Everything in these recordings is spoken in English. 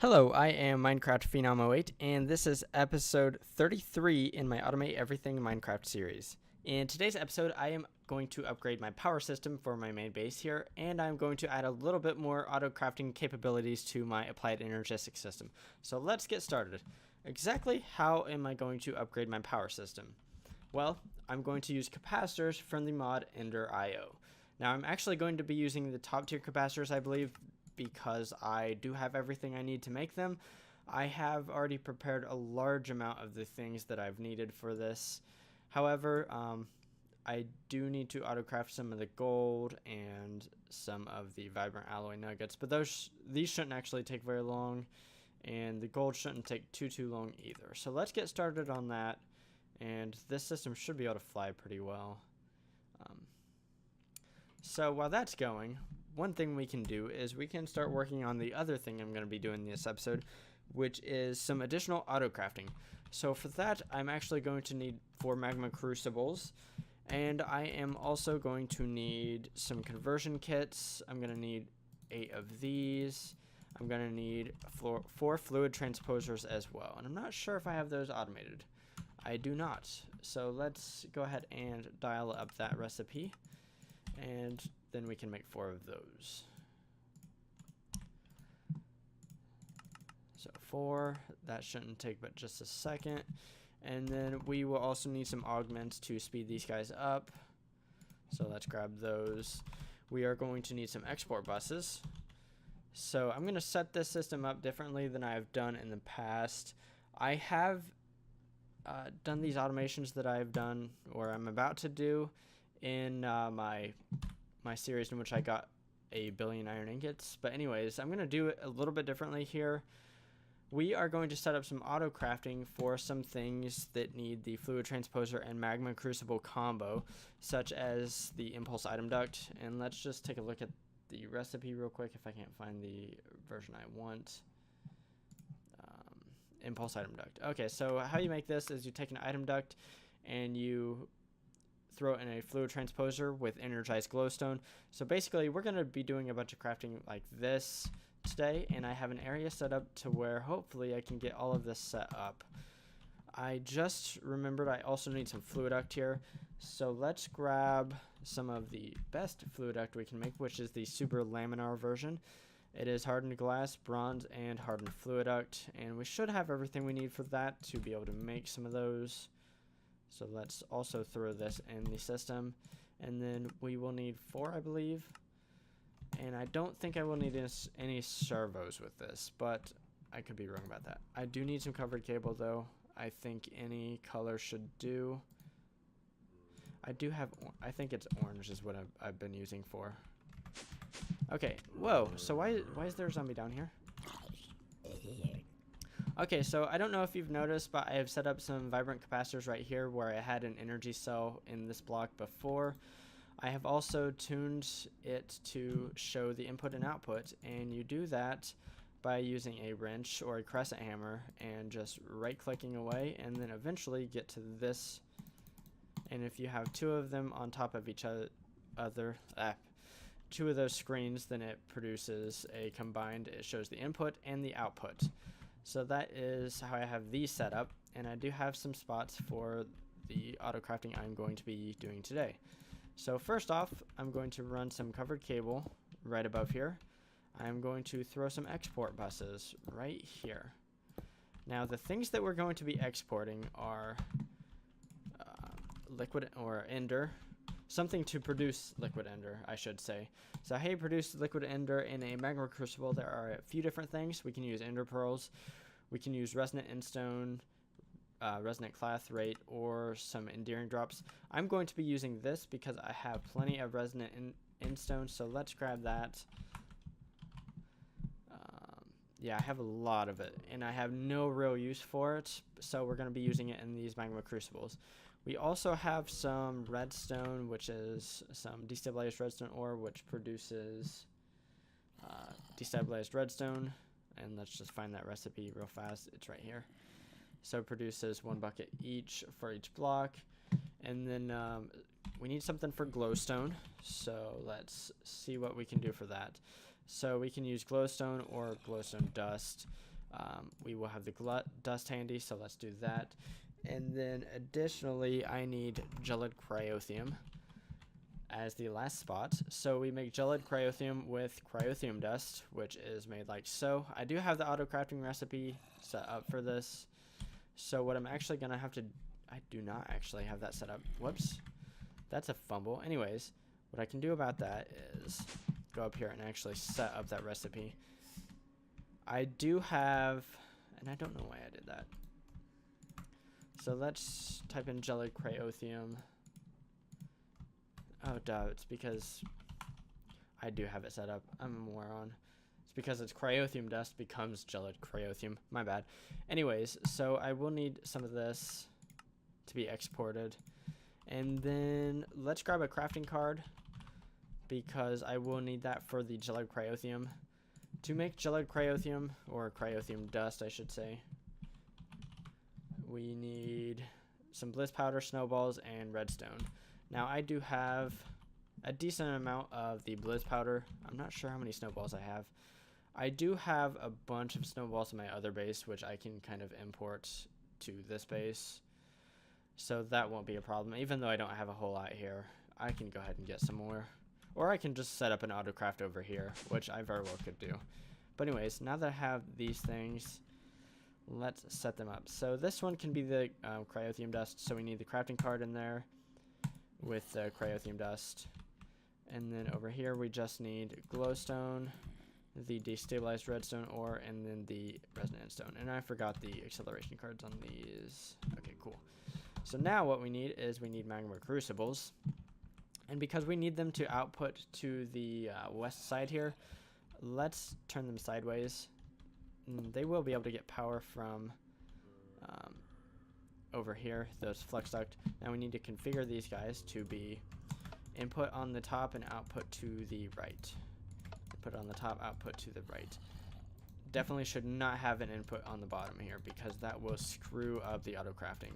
Hello, I am Minecraft Phenom 08, and this is episode 33 in my Automate Everything Minecraft series. In today's episode, I am going to upgrade my power system for my main base here, and I'm going to add a little bit more auto-crafting capabilities to my Applied Energistics system. So let's get started. Exactly how am I going to upgrade my power system? Well, I'm going to use capacitors from the mod Ender.io. Now, I'm actually going to be using the top tier capacitors, I believe, because I do have everything I need to make them. I have already prepared a large amount of the things that I've needed for this. However, I do need to autocraft some of the gold and some of the vibrant alloy nuggets, but these shouldn't actually take very long, and the gold shouldn't take too long either. So let's get started on that, and this system should be able to fly pretty well. So while that's going, one thing we can do is we can start working on the other thing I'm going to be doing in this episode, which is some additional auto crafting. So for that, I'm actually going to need 4 magma crucibles, and I am also going to need some conversion kits. I'm going to need 8 of these. I'm going to need 4 fluid transposers as well, and I'm not sure if I have those automated. I do not. So let's go ahead and dial up that recipe, and then we can make 4 of those. So 4, that shouldn't take but just a second. And then we will also need some augments to speed these guys up. So let's grab those. We are going to need some export buses. So I'm going to set this system up differently than I've done in the past. I have done these automations that I've done, or I'm about to do, in my series in which I got a billion iron ingots. But anyways, I'm going to do it a little bit differently here. We are going to set up some auto crafting for some things that need the fluid transposer and magma crucible combo, such as the impulse item duct. And let's just take a look at the recipe real quick if I can't find the version I want. Impulse item duct. Okay, so how you make this is you take an item duct and you throw it in a fluid transposer with energized glowstone. So basically, we're going to be doing a bunch of crafting like this today, and I have an area set up to where hopefully I can get all of this set up. I just remembered I also need some fluid duct here, so let's grab some of the best fluid duct we can make, which is the super laminar version. It is hardened glass, bronze, and hardened fluid duct, and we should have everything we need for that to be able to make some of those. So let's also throw this in the system, and then we will need 4, I believe. And I don't think I will need any servos with this, but I could be wrong about that. I do need some covered cable though. I think any color should do. I think it's orange is what I've been using for. Okay, whoa, so why is there a zombie down here? Okay, so I don't know if you've noticed, but I have set up some vibrant capacitors right here where I had an energy cell in this block before. I have also tuned it to show the input and output, and you do that by using a wrench or a crescent hammer and just right-clicking away, and then eventually get to this. And if you have 2 of them on top of each other, 2 of those screens, then it produces a combined, it shows the input and the output. So that is how I have these set up, and I do have some spots for the auto crafting I'm going to be doing today. So first off, I'm going to run some covered cable right above here. I'm going to throw some export buses right here. Now the things that we're going to be exporting are liquid or ender, something to produce liquid ender, I should say. So hey, produce liquid ender in a magma crucible. There are a few different things. We can use ender pearls, we can use resonant endstone, resonant clathrate, or some endearing drops. I'm going to be using this because I have plenty of resonant endstone, so let's grab that. Yeah, I have a lot of it, and I have no real use for it, so we're going to be using it in these magma crucibles. We also have some redstone, which is some destabilized redstone ore, which produces destabilized redstone. And let's just find that recipe real fast. It's right here. So it produces 1 bucket each for each block. And then we need something for glowstone. So let's see what we can do for that. So we can use glowstone or glowstone dust. We will have the dust handy, so let's do that. And then additionally, I need gelid cryothium as the last spot. So we make gelid cryothium with cryothium dust, which is made like so. I do have the auto crafting recipe set up for this. So what I'm actually gonna have to, I do not actually have that set up. Whoops, that's a fumble. Anyways, what I can do about that is go up here and actually set up that recipe. I do have, and I don't know why I did that. So let's type in gelid cryothium. Oh, duh, it's because I do have it set up. I'm a moron. It's because it's cryothium dust becomes gelid cryothium. My bad. Anyways, so I will need some of this to be exported. And then let's grab a crafting card because I will need that for the gelid cryothium. To make gelid cryothium, or cryothium dust, I should say, we need some bliss powder, snowballs, and redstone. Now I do have a decent amount of the bliss powder. I'm not sure how many snowballs I have. I do have a bunch of snowballs in my other base, which I can kind of import to this base. So that won't be a problem. Even though I don't have a whole lot here, I can go ahead and get some more. Or I can just set up an autocraft over here, which I very well could do. But anyways, now that I have these things, let's set them up. So this one can be the cryothium dust. So we need the crafting card in there with the cryothium dust. And then over here we just need glowstone, the destabilized redstone ore, and then the resonant stone. And I forgot the acceleration cards on these. Okay, cool. So now what we need is we need magma crucibles. And because we need them to output to the west side here, let's turn them sideways. They will be able to get power from over here, those flux duct. Now we need to configure these guys to be input on the top and output to the right. Input on the top, output to the right. Definitely should not have an input on the bottom here because that will screw up the auto crafting.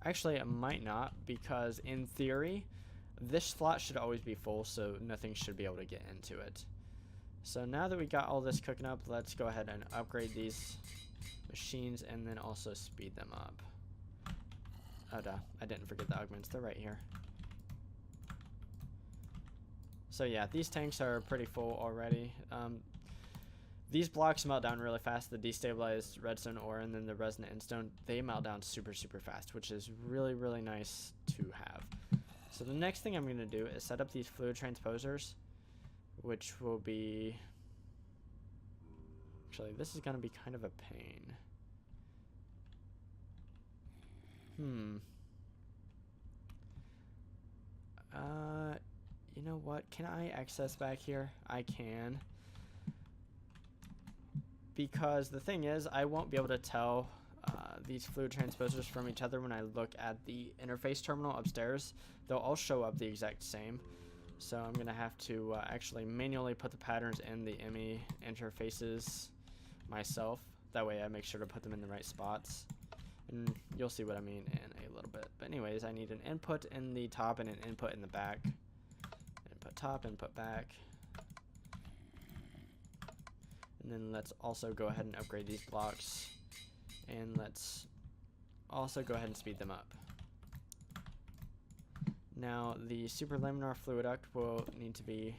Actually, it might not, because in theory, this slot should always be full, so nothing should be able to get into it. So now that we got all this cooking up, let's go ahead and upgrade these machines and then also speed them up. Oh, duh, I didn't forget the augments. They're right here. So yeah, these tanks are pretty full already. These blocks melt down really fast, the destabilized redstone ore and then the resonant endstone, they melt down super fast, which is really nice to have. So the next thing I'm going to do is set up these fluid transposers, which will be, actually this is going to be kind of a pain. You know what, can I access back here? I can. Because the thing is, I won't be able to tell these fluid transposers from each other when I look at the interface terminal upstairs. They'll all show up the exact same. So I'm going to have to actually manually put the patterns in the ME interfaces myself. That way I make sure to put them in the right spots. And you'll see what I mean in a little bit. But anyways, I need an input in the top and an input in the back. Input top, input back. And then let's also go ahead and upgrade these blocks. And let's also go ahead and speed them up. Now the superlaminar fluid duct will need to be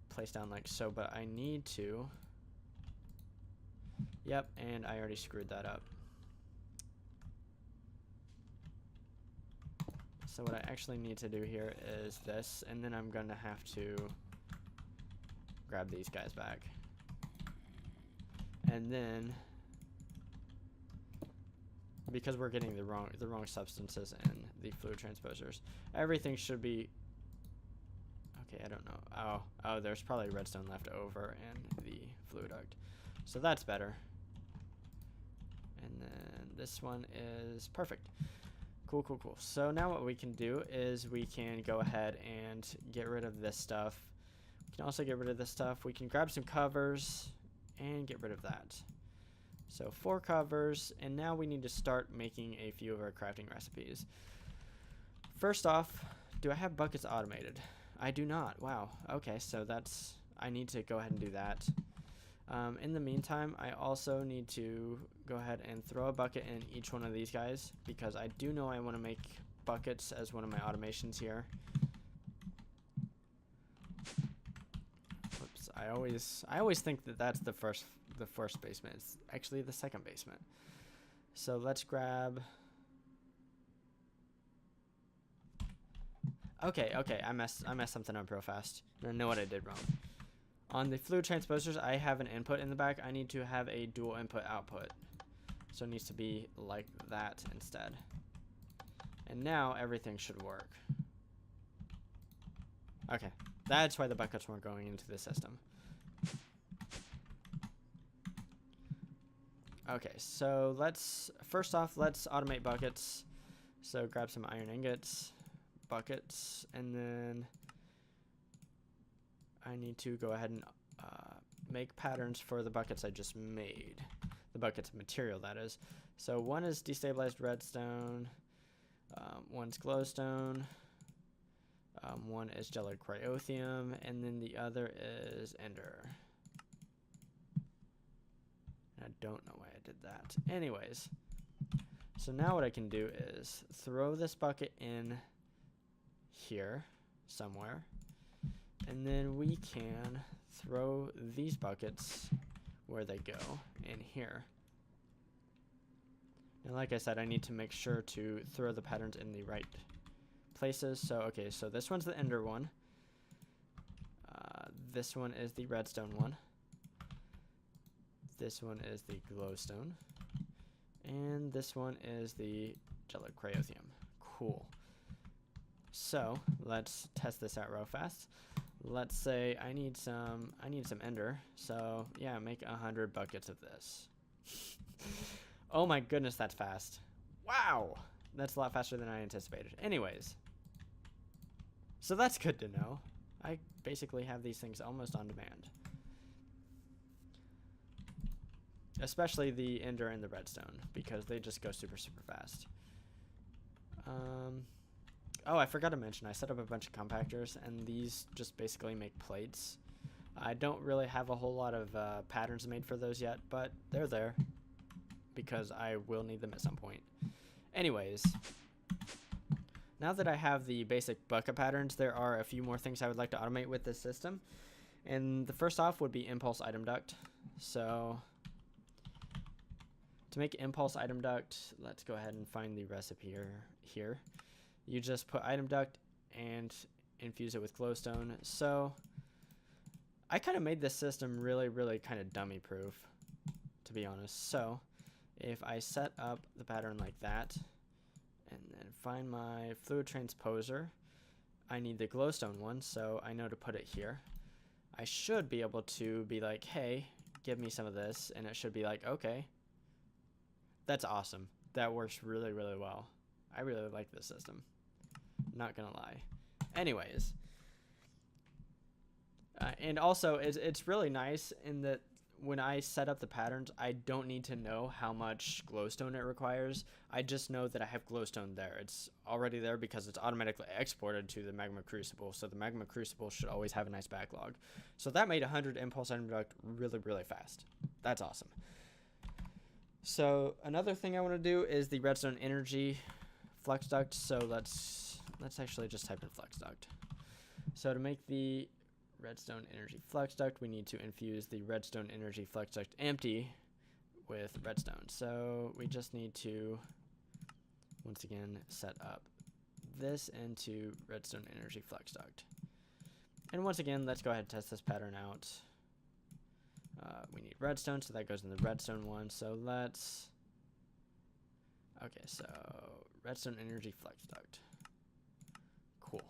placed down like so, but I need to. Yep, and I already screwed that up. So what I actually need to do here is this, and then I'm going to have to grab these guys back. And then, because we're getting the wrong substances in the fluid transposers, everything should be okay. I don't know. Oh, there's probably redstone left over in the fluid duct, so that's better. And then this one is perfect. Cool. So now what we can do is we can go ahead and get rid of this stuff. We can also get rid of this stuff. We can grab some covers and get rid of that. So 4 covers, and now we need to start making a few of our crafting recipes. First off, do I have buckets automated? I do not. Wow. Okay, so that's I need to go ahead and do that. In the meantime, I also need to go ahead and throw a bucket in each one of these guys, because I do know I want to make buckets as one of my automations here. Oops, I always think that that's the first basement. It's actually the second basement. So let's grab. Okay, I messed something up real fast. I know what I did wrong. On the fluid transposers, I have an input in the back. I need to have a dual input output. So it needs to be like that instead. And now everything should work. Okay, that's why the buckets weren't going into the system. Okay, so first off, let's automate buckets. So grab some iron ingots, buckets, and then I need to go ahead and make patterns for the buckets I just made. The buckets material, that is. So one is destabilized redstone, one's glowstone, one is gelid cryothium, and then the other is ender. I don't know why I did that. Anyways, so now what I can do is throw this bucket in here somewhere, and then we can throw these buckets where they go in here. And like I said, I need to make sure to throw the patterns in the right places. So okay, so this one's the ender one. This one is the redstone one. This one is the glowstone. And this one is the gelid cryothium. Cool. So let's test this out real fast. Let's say I need some ender. So yeah, make 100 buckets of this. Oh my goodness, that's fast. Wow, that's a lot faster than I anticipated. Anyways, so that's good to know. I basically have these things almost on demand. Especially the ender and the redstone, because they just go super fast. Oh, I forgot to mention, I set up a bunch of compactors, and these just basically make plates. I don't really have a whole lot of patterns made for those yet, but they're there, because I will need them at some point. Anyways, now that I have the basic bucket patterns, there are a few more things I would like to automate with this system. And the first off would be impulse item duct. So to make impulse item duct, let's go ahead and find the recipe here. You just put item duct and infuse it with glowstone. So I kind of made this system really kind of dummy proof, to be honest. So if I set up the pattern like that and then find my fluid transposer, I need the glowstone one, so I know to put it here. I should be able to be like, hey, give me some of this, and it should be like, okay, that's awesome. That works really well. I really like this system, not gonna lie. Anyways, and also it's really nice in that when I set up the patterns, I don't need to know how much glowstone it requires. I just know that I have glowstone there. It's already there because it's automatically exported to the magma crucible, so the magma crucible should always have a nice backlog. So that made 100 impulse item duct really fast. That's awesome. So another thing I want to do is the redstone energy flux duct. So let's actually just type in flux duct. So to make the redstone energy flux duct, we need to infuse the redstone energy flux duct empty with redstone. So we just need to once again set up this into redstone energy flux duct. And once again, let's go ahead and test this pattern out. We need redstone, so that goes in the redstone one. So let's, okay, so redstone energy flux duct. Cool.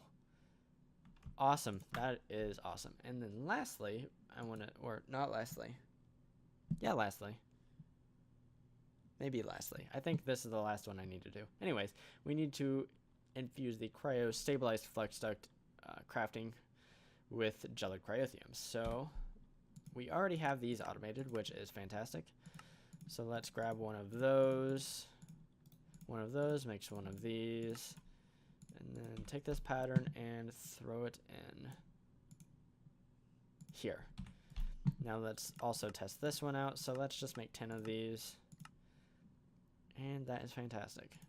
Awesome. That is awesome. And then lastly, I want to, or not lastly. Yeah, lastly. Maybe lastly. I think this is the last one I need to do. Anyways, we need to infuse the Cryo-Stabilized flux duct crafting with gelid cryothium. So we already have these automated, which is fantastic. So let's grab one of those. One of those makes one of these. And then take this pattern and throw it in here. Now let's also test this one out. So let's just make 10 of these. And that is fantastic.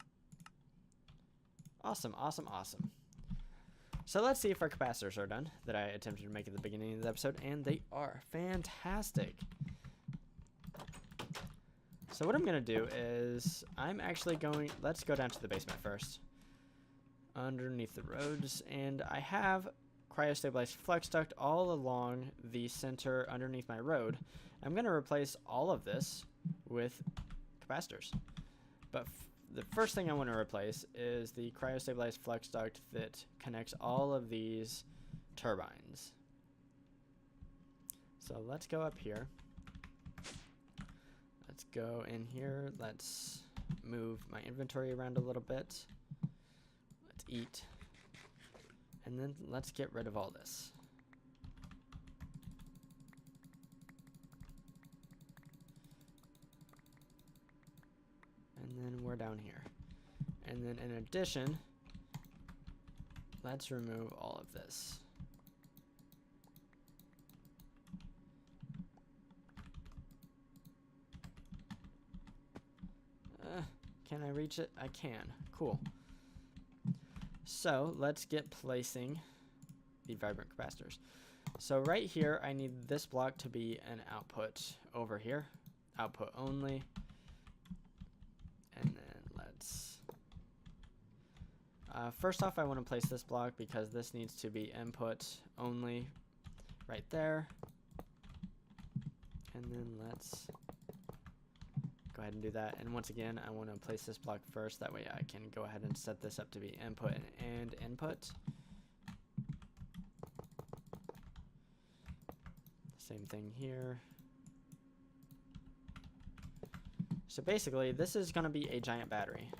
Awesome, awesome, awesome. So let's see if our capacitors are done that I attempted to make at the beginning of the episode, and they are fantastic. So what I'm going to do is I'm actually going, let's go down to the basement first, underneath the roads, and I have cryo-stabilized flux duct all along the center underneath my road. I'm going to replace all of this with capacitors. But the first thing I want to replace is the cryo-stabilized flux duct that connects all of these turbines. So let's go up here. Let's go in here. Let's move my inventory around a little bit. Let's eat. And then let's get rid of all this. And then we're down here. And then in addition, let's remove all of this. Can I reach it? I can. Cool. So let's get placing the vibrant capacitors. So right here, I need this block to be an output over here. Output only. And then let's... first off, I want to place this block because this needs to be input only right there. And then let's go ahead and do that. And once again, I want to place this block first. That way I can go ahead and set this up to be input and input. Same thing here. So basically, this is going to be a giant battery.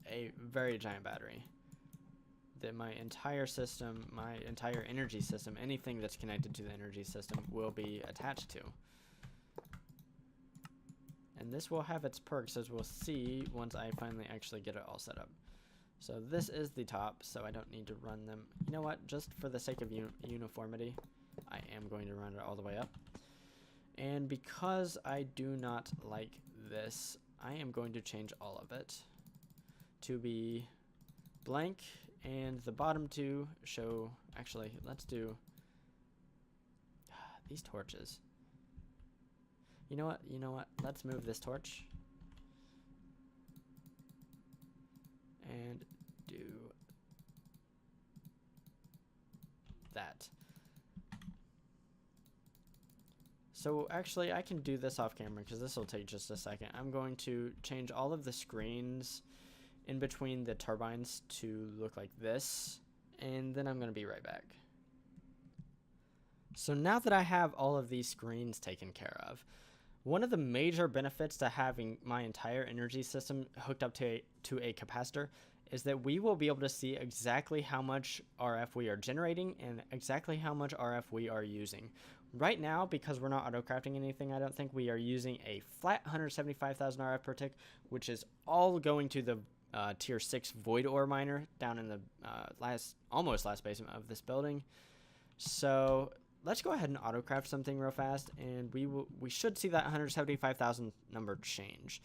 A very giant battery. That my entire system, my entire energy system, anything that's connected to the energy system will be attached to. And this will have its perks, as we'll see once I finally actually get it all set up. So this is the top, so I don't need to run them. You know what? Just for the sake of uniformity, I am going to run it all the way up. And because I do not like this, I am going to change all of it to be blank, and the bottom two show... Actually, let's do these torches. You know what? You know what? Let's move this torch. And do that. So actually, I can do this off camera because this will take just a second. I'm going to change all of the screens in between the turbines to look like this. And then I'm going to be right back. So now that I have all of these screens taken care of, one of the major benefits to having my entire energy system hooked up to a capacitor is that we will be able to see exactly how much RF we are generating and exactly how much RF we are using. Right now, because we're not auto-crafting anything, I don't think we are using a flat 175,000 RF per tick, which is all going to the tier 6 void ore miner down in the almost last basement of this building. So let's go ahead and auto-craft something real fast, and we should see that 175,000 number change.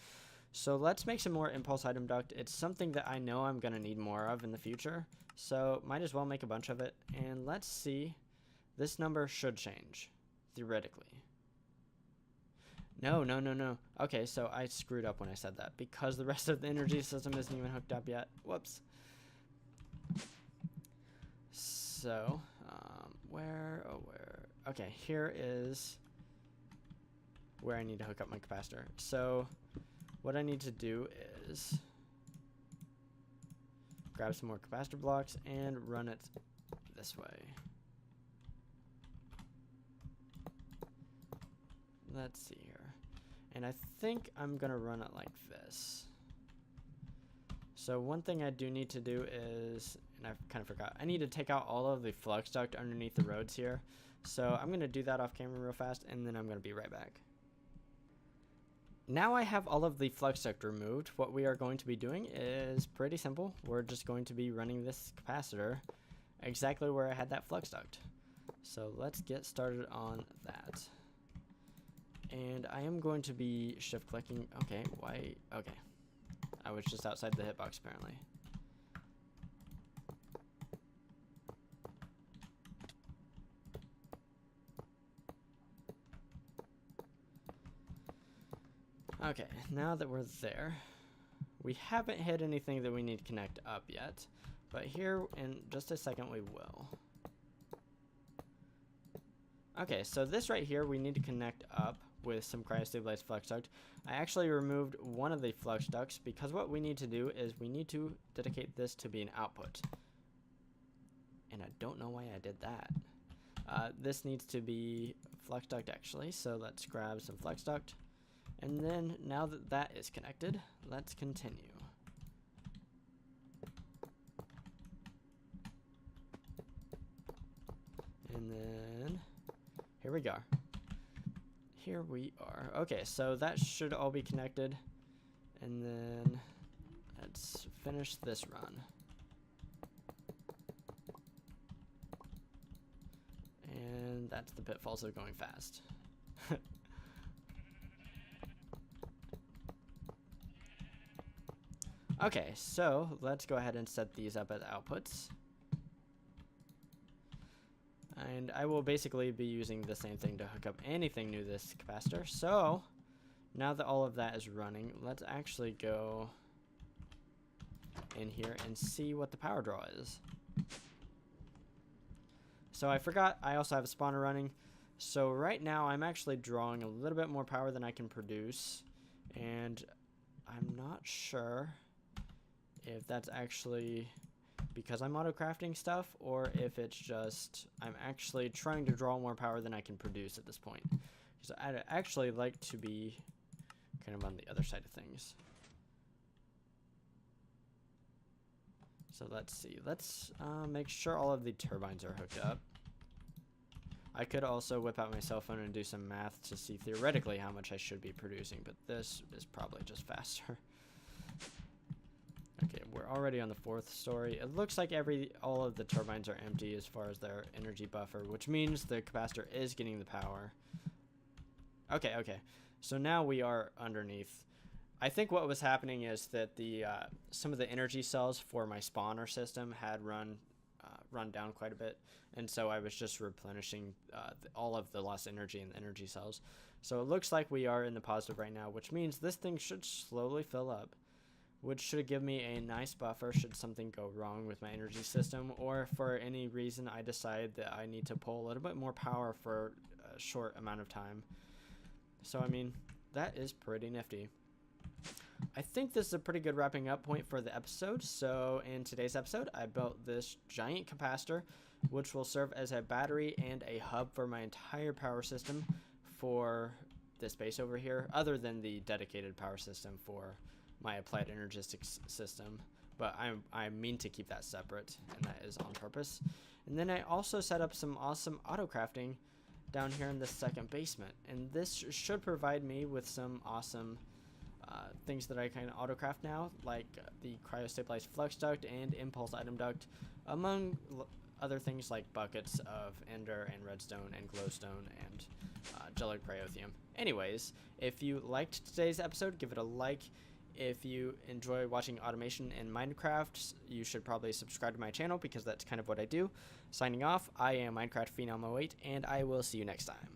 So let's make some more impulse item duct. It's something that I know I'm going to need more of in the future, so might as well make a bunch of it. And let's see, this number should change, theoretically. No. Okay, so I screwed up when I said that, because the rest of the energy system isn't even hooked up yet. Whoops. So, where? Okay, here is where I need to hook up my capacitor. So what I need to do is grab some more capacitor blocks and run it this way. Let's see here. And I think I'm gonna run it like this. So one thing I do need to do is, and I kind of forgot, I need to take out all of the flux duct underneath the roads here. So I'm gonna do that off camera real fast, and then I'm gonna be right back. Now I have all of the flux duct removed. What we are going to be doing is pretty simple. We're just going to be running this capacitor exactly where I had that flux duct. So let's get started on that. And I am going to be shift clicking. Okay, why? Okay. I was just outside the hitbox apparently. Okay, now that we're there, we haven't hit anything that we need to connect up yet, but here in just a second we will. Okay, so this right here we need to connect up with some cryo-stabilized flux duct. I actually removed one of the flux ducts because what we need to do is we need to dedicate this to be an output. And I don't know why I did that. This needs to be flux duct actually, so let's grab some flux duct. And then now that that is connected, let's continue. And then here we go. Here we are. Okay, so that should all be connected. And then let's finish this run. And that's the pitfalls of going fast. Okay, so let's go ahead and set these up as outputs. And I will basically be using the same thing to hook up anything new to this capacitor. So now that all of that is running, let's actually go in here and see what the power draw is. So I forgot I also have a spawner running. So right now I'm actually drawing a little bit more power than I can produce. And I'm not sure if that's actually because I'm auto-crafting stuff or if it's just I'm actually trying to draw more power than I can produce at this point. Because I'd actually like to be kind of on the other side of things. So let's see. Let's make sure all of the turbines are hooked up. I could also whip out my cell phone and do some math to see theoretically how much I should be producing, but this is probably just faster. Okay, we're already on the 4th story. It looks like all of the turbines are empty as far as their energy buffer, which means the capacitor is getting the power. Okay, okay. So now we are underneath. I think what was happening is that the some of the energy cells for my spawner system had run down quite a bit, and so I was just replenishing all of the lost energy in the energy cells. So it looks like we are in the positive right now, which means this thing should slowly fill up, which should give me a nice buffer should something go wrong with my energy system, or for any reason I decide that I need to pull a little bit more power for a short amount of time. So I mean, that is pretty nifty. I think this is a pretty good wrapping up point for the episode. So in today's episode, I built this giant capacitor, which will serve as a battery and a hub for my entire power system for this base over here, other than the dedicated power system for my Applied Energistics system. But I mean to keep that separate, and that is on purpose. And then I also set up some awesome auto crafting down here in the second basement, and this should provide me with some awesome things that I can auto-craft now, like the Cryo-Stabilized flux duct and impulse item duct, among other things like buckets of ender and redstone and glowstone and gelid cryothium. Anyways, if you liked today's episode, give it a like. If you enjoy watching automation in Minecraft, you should probably subscribe to my channel because that's kind of what I do. Signing off, I am Minecraft Phenom 08, and I will see you next time.